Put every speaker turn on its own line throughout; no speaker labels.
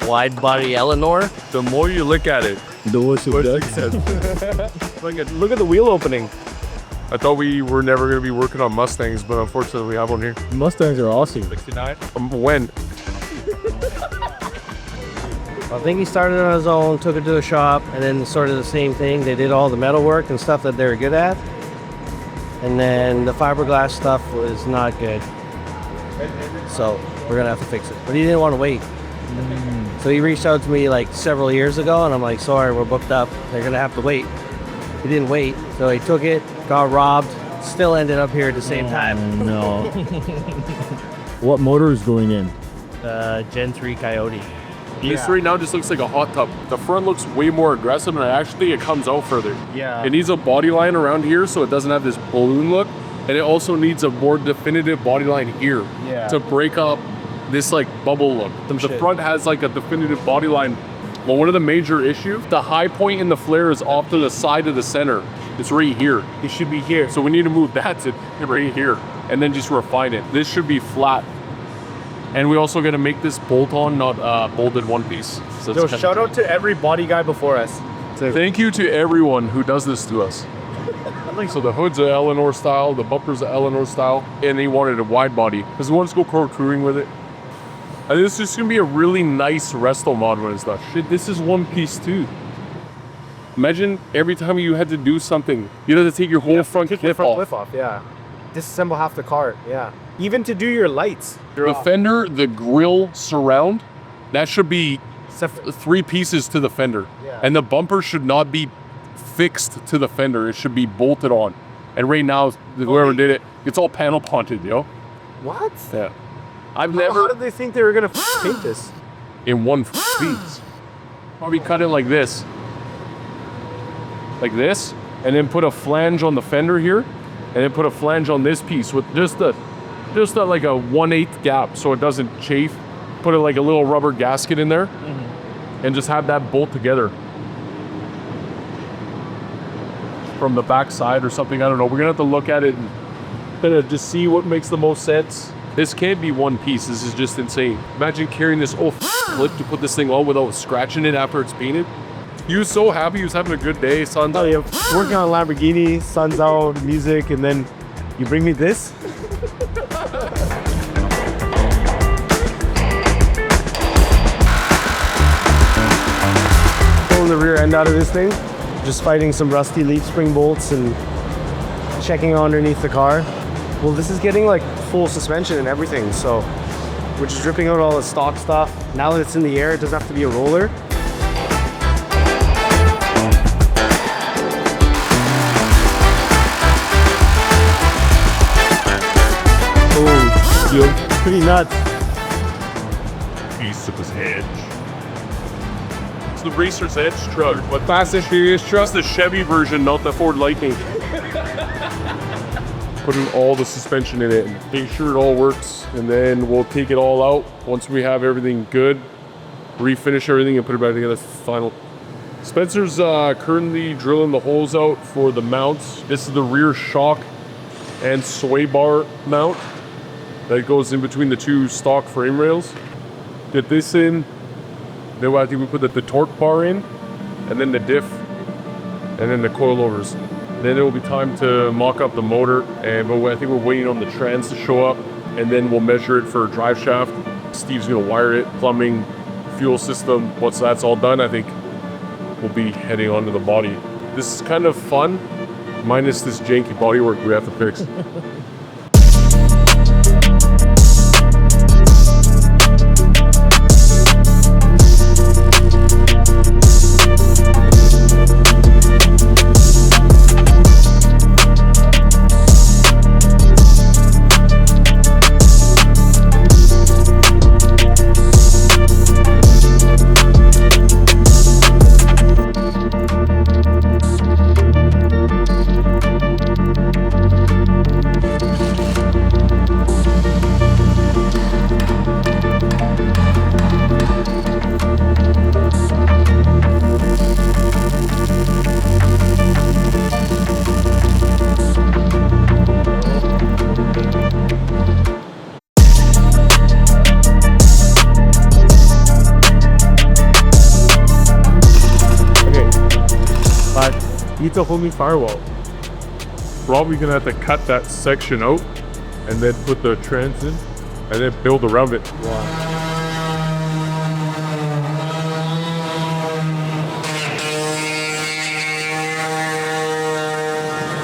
Widebody Elanor.
The more you look at it,
the worse it does.
look at the wheel opening. I thought we were never going to be working on Mustangs, but unfortunately we have one here.
Mustangs are awesome.
69? When?
I think he started on his own, took it to a shop, and then sort of the same thing. They did all the metal work and stuff that they were good at. And then the fiberglass stuff was not good. So we're gonna have to fix it. But he didn't want to wait. So he reached out to me like several years ago, and I'm like, sorry, we're booked up. They're gonna have to wait. He didn't wait, so he took it, got robbed, still ended up here at the same time.
No. What motor is going in?
Gen 3 Coyote.
This right now just looks like a hot tub. The front looks way more aggressive, and actually it comes out further.
Yeah.
It needs a body line around here so it doesn't have this balloon look, and it also needs a more definitive body line here to break up this like bubble look. The front has like a definitive body line. Well, one of the major issues, the high point in the flare is off to the side of the center. It's right here. It should be here. So we need to move that to right here and then just refine it. This should be flat. And we also got to make this bolt-on, not bolted one piece. So
shout out to every body guy before us.
Thank you to everyone who does this to us. So the hood's a Elanor style, the bumper's a Elanor style, and he wanted a wide body because he wants to go corkscrewing with it. And this is gonna be a really nice resto mod when it's done. Shit, this is one piece too. Imagine every time you had to do something, you'd have to take your whole front clip off.
Yeah. Disassemble half the car, yeah. Even to do your lights.
The fender, the grill surround, that should be 3 pieces to the fender.
Yeah.
And the bumper should not be fixed to the fender. It should be bolted on. And right now, whoever did it, it's all panel ponted, yo.
What?
Yeah.
How did they think they were gonna paint this?
In one piece. Probably cut it like this. Like this. And then put a flange on the fender here. And then put a flange on this piece with just a like a 1/8 gap so it doesn't chafe. Put like a little rubber gasket in there and just have that bolt together from the back side or something. I don't know. We're gonna have to look at it and kind of just see what makes the most sense. This can't be one piece. This is just insane. Imagine carrying this old clip to put this thing on without scratching it after it's painted. He was so happy. He was having a good day. Sun's out.
Working on a Lamborghini, sun's out, music, and then you bring me this? Pulling the rear end out of this thing, just fighting some rusty leaf spring bolts and checking underneath the car. Well, this is getting like full suspension and everything, so we're just ripping out all the stock stuff. Now that it's in the air, it doesn't have to be a roller.
You're
Pretty nuts.
Piece of his edge. It's the Racer's Edge truck. What Fast and Furious truck? It's the Chevy version, not the Ford Lightning. Putting all the suspension in it and make sure it all works, and then we'll take it all out once we have everything good, refinish everything and put it back together final. Spencer's currently drilling the holes out for the mounts. This is the rear shock and sway bar mount that goes in between the 2 stock frame rails. Get this in, then I think we put the torque bar in, and then the diff, and then the coilovers. Then it will be time to mock up the motor, and I think we're waiting on the trans to show up, and then we'll measure it for a drive shaft. Steve's gonna wire it, plumbing, fuel system. Once that's all done, I think we'll be heading on to the body. This is kind of fun, minus this janky bodywork we have to fix. needs a whole new firewall. Probably gonna have to cut that section out and then put the trans in and then build around it.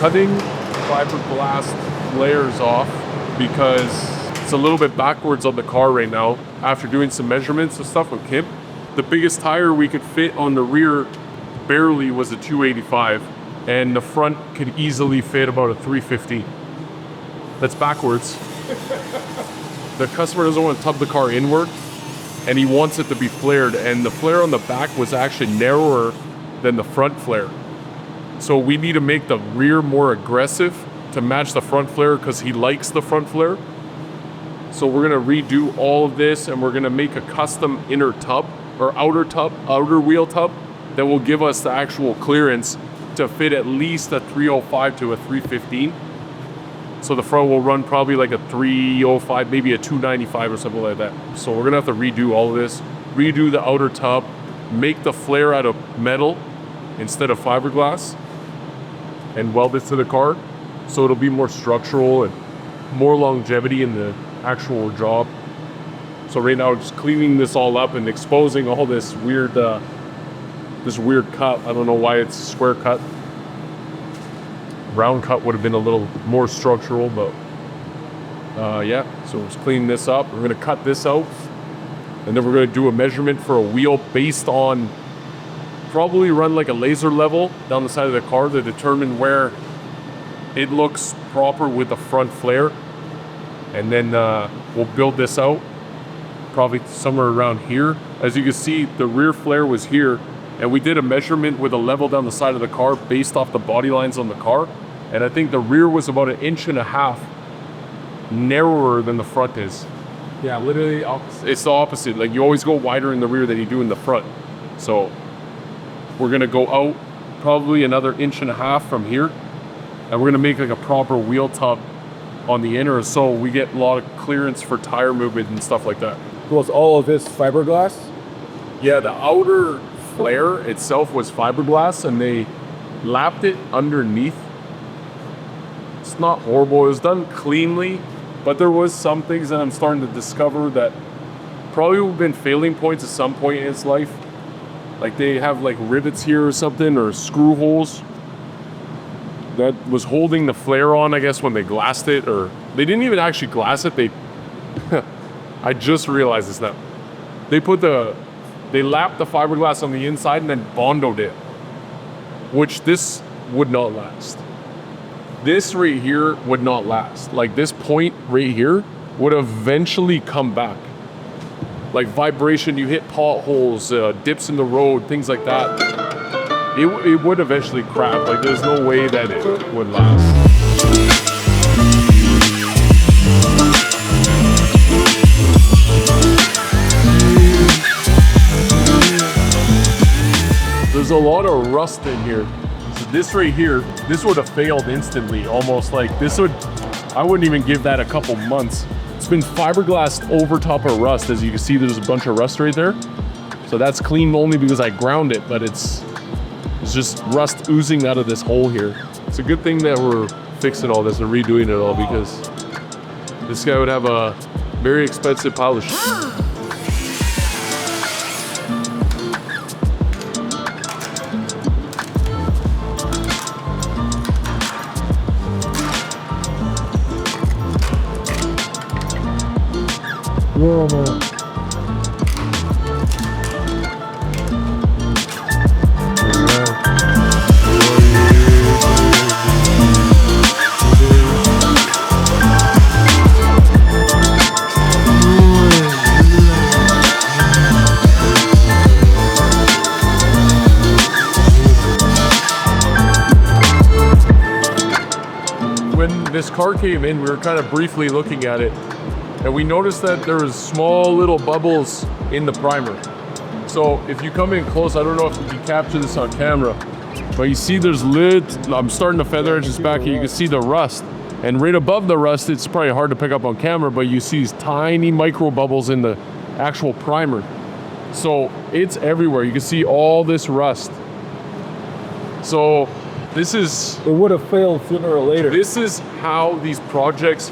Cutting fiberglass layers off because it's a little bit backwards on the car right now. After doing some measurements and stuff with Kim, the biggest tire we could fit on the rear barely was a 285, and the front could easily fit about a 350. That's backwards. The customer doesn't want to tub the car inward, and he wants it to be flared, and the flare on the back was actually narrower than the front flare. So we need to make the rear more aggressive to match the front flare because he likes the front flare. So we're gonna redo all of this, and we're gonna make a custom inner tub or outer wheel tub that will give us the actual clearance to fit at least a 305 to a 315. So the front will run probably like a 305, maybe a 295 or something like that. So we're gonna have to redo all of this, redo the outer tub, make the flare out of metal instead of fiberglass, and weld it to the car. So it'll be more structural and more longevity in the actual job. So right now, just cleaning this all up and exposing all this weird cut. I don't know why it's square cut. Round cut would have been a little more structural, but yeah. So let's clean this up. We're gonna cut this out, and then we're gonna do a measurement for a wheel based on probably run like a laser level down the side of the car to determine where it looks proper with the front flare, and then we'll build this out probably somewhere around here. As you can see, the rear flare was here, and we did a measurement with a level down the side of the car based off the body lines on the car, and I think the rear was about 1.5 inches narrower than the front is. Yeah, literally opposite. It's the opposite. Like, you always go wider in the rear than you do in the front. So we're gonna go out probably another 1.5 inches from here, and we're gonna make like a proper wheel tub on the inner, so we get a lot of clearance for tire movement and stuff like that.
Was all of this fiberglass?
Yeah, the outer flare itself was fiberglass, and they lapped it underneath. It's not horrible. It was done cleanly, but there was some things that I'm starting to discover that probably would have been failing points at some point in its life. Like, they have like rivets here or something, or screw holes that was holding the flare on, I guess, when they glassed it, or they didn't even actually glass it. They I just realized this now. They lapped the fiberglass on the inside and then bondoed it, which this would not last. This right here would not last. Like, this point right here would eventually come back. Like vibration, you hit potholes, dips in the road, things like that. It would eventually crack. Like, there's no way that it would last. There's a lot of rust in here. So this right here, this would have failed instantly, almost. Like, I wouldn't even give that a couple months. It's been fiberglassed over top of rust. As you can see, there's a bunch of rust right there. So that's clean only because I ground it, but it's just rust oozing out of this hole here. It's a good thing that we're fixing all this and redoing it all, because this guy would have a very expensive pile of shit.
Whoa.
When this car came in, we were kind of briefly looking at it, and we noticed that there was small little bubbles in the primer. So if you come in close, I don't know if you can capture this on camera, but you see there's I'm starting to feather edge this back here. You can see the rust, and right above the rust, it's probably hard to pick up on camera, but you see these tiny micro bubbles in the actual primer. So it's everywhere. You can see all this rust. So This is
It would have failed sooner or later.
This is how these projects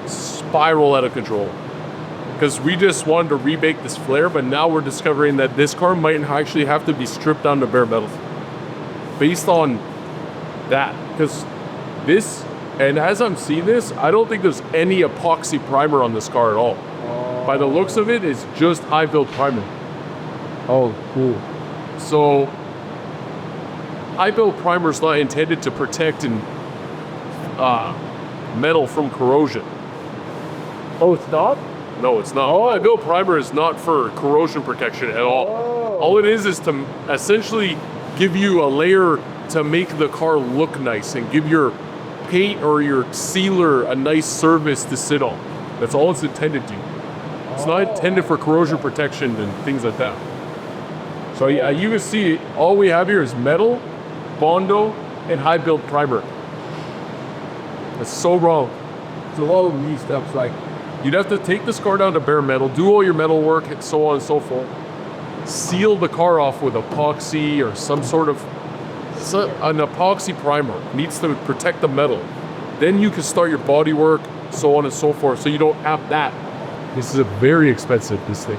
spiral out of control. Because we just wanted to remake this flare, but now we're discovering that this car might actually have to be stripped down to bare metal. Based on that. Because this, and as I'm seeing this, I don't think there's any epoxy primer on this car at all. By the looks of it, it's just high build primer.
Oh, cool.
So, high build primer is not intended to protect metal from corrosion.
Oh, it's not?
No, it's not. High build primer is not for corrosion protection at all. All it is to essentially give you a layer to make the car look nice and give your paint or your sealer a nice surface to sit on. That's all it's intended to. It's not intended for corrosion protection and things like that. So yeah, you can see all we have here is metal, Bondo, and high build primer. That's so wrong.
It's a lot of these steps, like,
You'd have to take this car down to bare metal, do all your metal work, and so on and so forth. Seal the car off with epoxy or some sort of an epoxy primer. Needs to protect the metal. Then you can start your body work, so on and so forth. So you don't have that. This is a very expensive, this thing.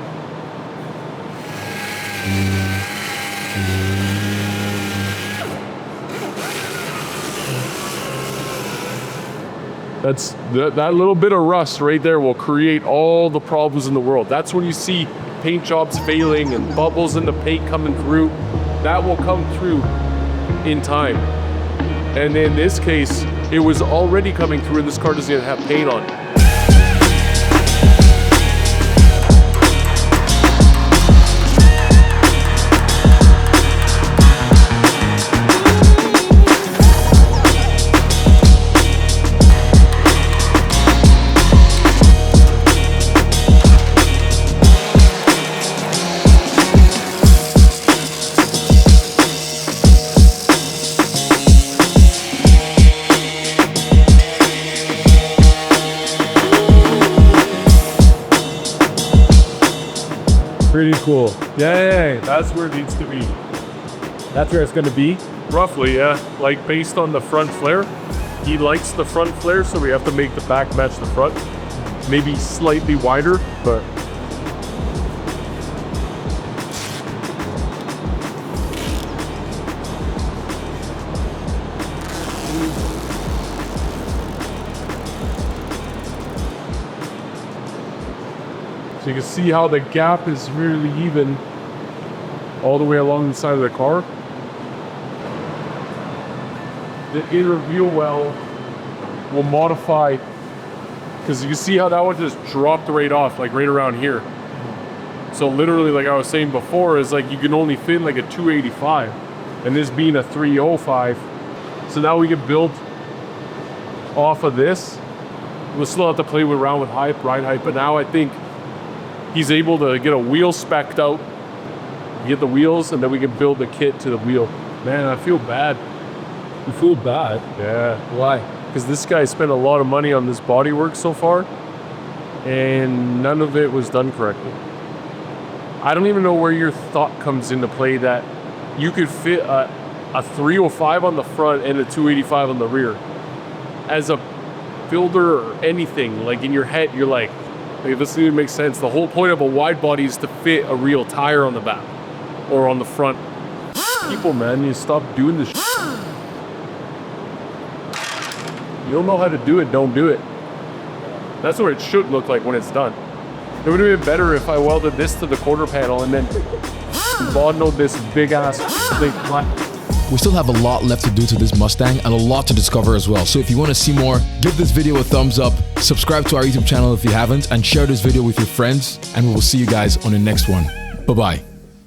That little bit of rust right there will create all the problems in the world. That's when you see paint jobs failing and bubbles in the paint coming through. That will come through in time. And in this case, it was already coming through and this car doesn't even have paint on it.
pretty cool.
Yeah, that's where it needs to be.
That's where it's gonna be?
Roughly, yeah. Like based on the front flare. He likes the front flare, so we have to make the back match the front. Maybe slightly wider, but so you can see how the gap is really even all the way along the side of the car. The inner wheel well will modify, because you can see how that one just dropped right off, like right around here. So literally, like I was saying before, is like you can only fit like a 285, and this being a 305. So now we can build off of this. We'll still have to play around with height, ride height, but now I think he's able to get a wheel spec'd out, get the wheels, and then we can build the kit to the wheel. Man, I feel bad.
You feel bad?
Yeah.
Why?
Because this guy spent a lot of money on this bodywork so far, and none of it was done correctly. I don't even know where your thought comes into play that you could fit a 305 on the front and a 285 on the rear. As a builder or anything, like in your head, you're like this doesn't even make sense. The whole point of a wide body is to fit a real tire on the back or on the front. People, man, you stop doing this shit. You don't know how to do it, don't do it. That's what it should look like when it's done. It would have been better if I welded this to the quarter panel and then bondoed this big ass thing.
We still have a lot left to do to this Mustang and a lot to discover as well. So if you want to see more, give this video a thumbs up, subscribe to our YouTube channel if you haven't, and share this video with your friends, and we will see you guys on the next one. Bye-bye.